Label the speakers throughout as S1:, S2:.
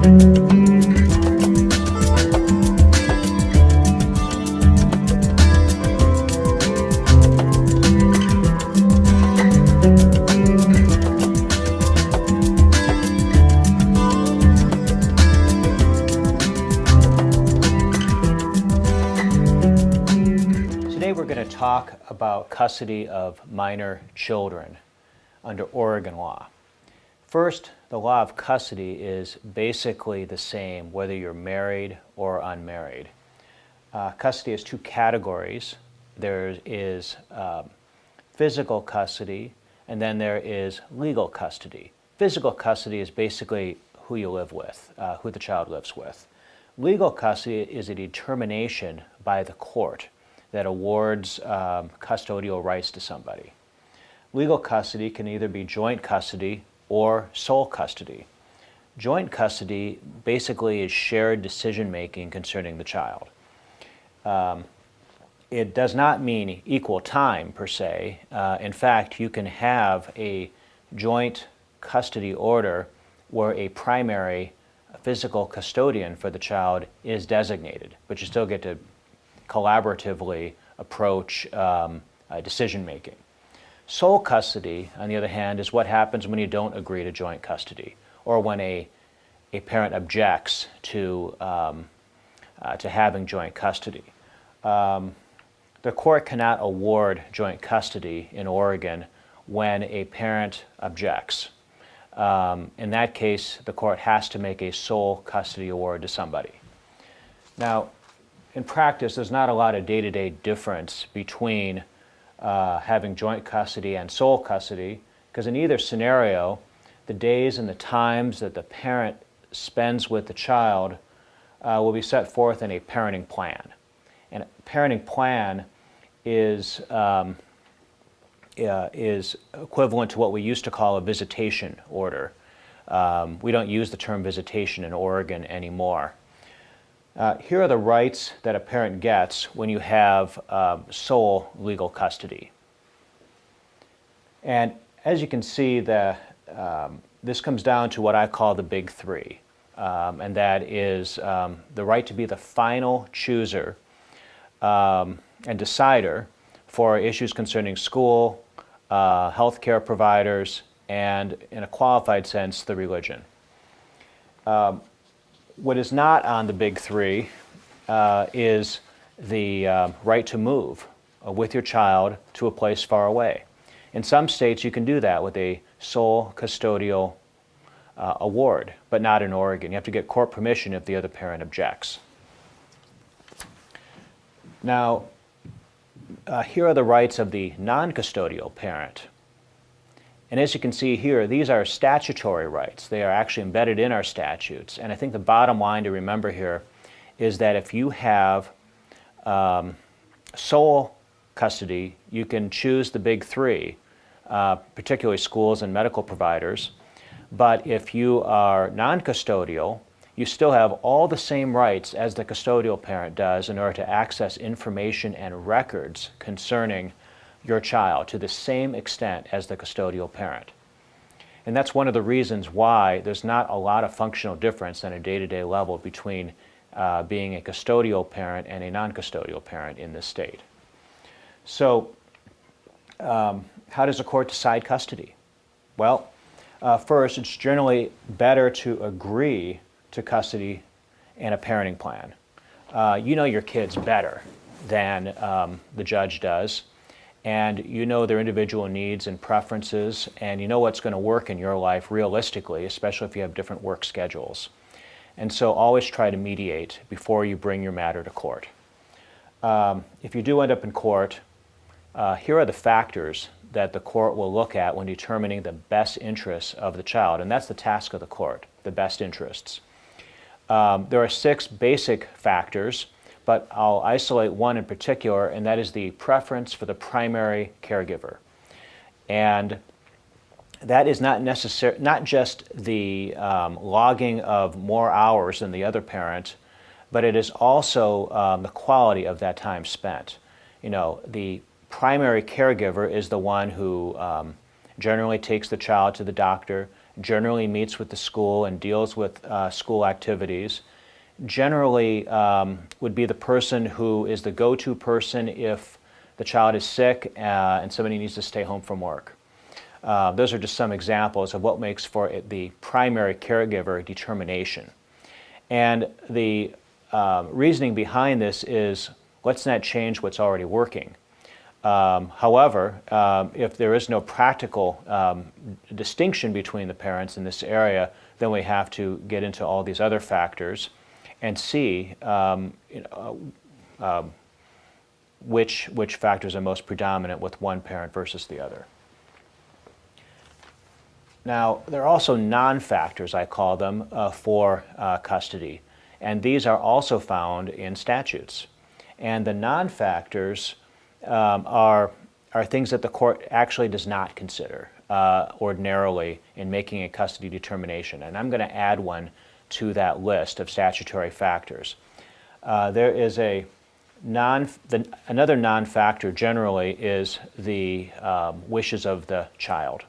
S1: Today we're going to talk about custody of minor children under Oregon law. First, the law of custody is basically the same whether you're married or unmarried. Custody has two categories. There is physical custody, and then there is legal custody. Physical custody is basically who you live with, who the child lives with. Legal custody is a determination by the court that awards custodial rights to somebody. Legal custody can either be joint custody or sole custody. Joint custody basically is shared decision-making concerning the child. It does not mean equal time per se. In fact, you can have a joint custody order where a primary physical custodian for the child is designated, but you still get to collaboratively approach decision-making. Sole custody, on the other hand, is what happens when you don't agree to joint custody, or when a parent objects to having joint custody. The court cannot award joint custody in Oregon when a parent objects. In that case, the court has to make a sole custody award to somebody. Now, in practice, there's not a lot of day-to-day difference between having joint custody and sole custody, because in either scenario, the days and the times that the parent spends with the child will be set forth in a parenting plan. And a parenting plan is equivalent to what we used to call a visitation order. We don't use the term visitation in Oregon anymore. Here are the rights that a parent gets when you have sole legal custody. And as you can see, this comes down to what I call the big three, and that is the right to be the final chooser and decider for issues concerning school, healthcare providers, and in a qualified sense, the religion. What is not on the big three is the right to move with your child to a place far away. In some states, you can do that with a sole custodial award, but not in Oregon. You have to get court permission if the other parent objects. Now, here are the rights of the non-custodial parent. And as you can see here, these are statutory rights. They are actually embedded in our statutes. And I think the bottom line to remember here is that if you have sole custody, you can choose the big three, particularly schools and medical providers. But if you are non-custodial, you still have all the same rights as the custodial parent does in order to access information and records concerning your child to the same extent as the custodial parent. And that's one of the reasons why there's not a lot of functional difference on a day-to-day level between being a custodial parent and a non-custodial parent in this state. So how does a court decide custody? Well, first, it's generally better to agree to custody and a parenting plan. You know your kids better than the judge does, and you know their individual needs and preferences, and you know what's going to work in your life realistically, especially if you have different work schedules. And so always try to mediate before you bring your matter to court. If you do end up in court, here are the factors that the court will look at when determining the best interests of the child, and that's the task of the court, the best interests. There are 6 basic factors, but I'll isolate one in particular, and that is the preference for the primary caregiver. And that is not just the logging of more hours than the other parent, but it is also the quality of that time spent. You know, the primary caregiver is the one who generally takes the child to the doctor, generally meets with the school and deals with school activities, generally would be the person who is the go-to person if the child is sick and somebody needs to stay home from work. Those are just some examples of what makes for the primary caregiver determination. And the reasoning behind this is, let's not change what's already working. However, if there is no practical distinction between the parents in this area, then we have to get into all these other factors and see which factors are most predominant with one parent versus the other. Now, there are also non-factors, I call them, for custody, and these are also found in statutes. And the non-factors are things that the court actually does not consider ordinarily in making a custody determination, and I'm going to add one to that list of statutory factors. There is another non-factor generally is the wishes of the child.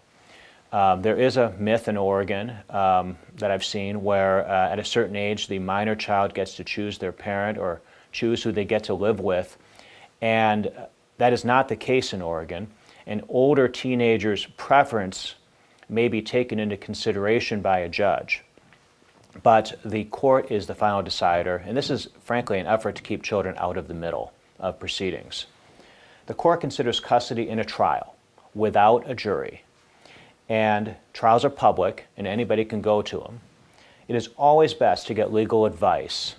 S1: There is a myth in Oregon that I've seen where at a certain age the minor child gets to choose their parent or choose who they get to live with, and that is not the case in Oregon. An older teenager's preference may be taken into consideration by a judge, but the court is the final decider, and this is frankly an effort to keep children out of the middle of proceedings. The court considers custody in a trial without a jury, and trials are public and anybody can go to them. It is always best to get legal advice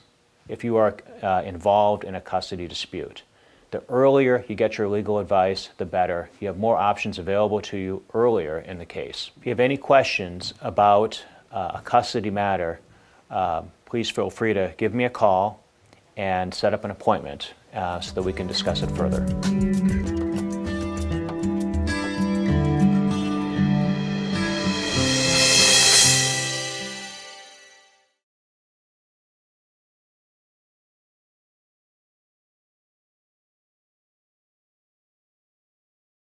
S1: if you are involved in a custody dispute. The earlier you get your legal advice, the better. You have more options available to you earlier in the case. If you have any questions about a custody matter, please feel free to give me a call and set up an appointment so that we can discuss it further.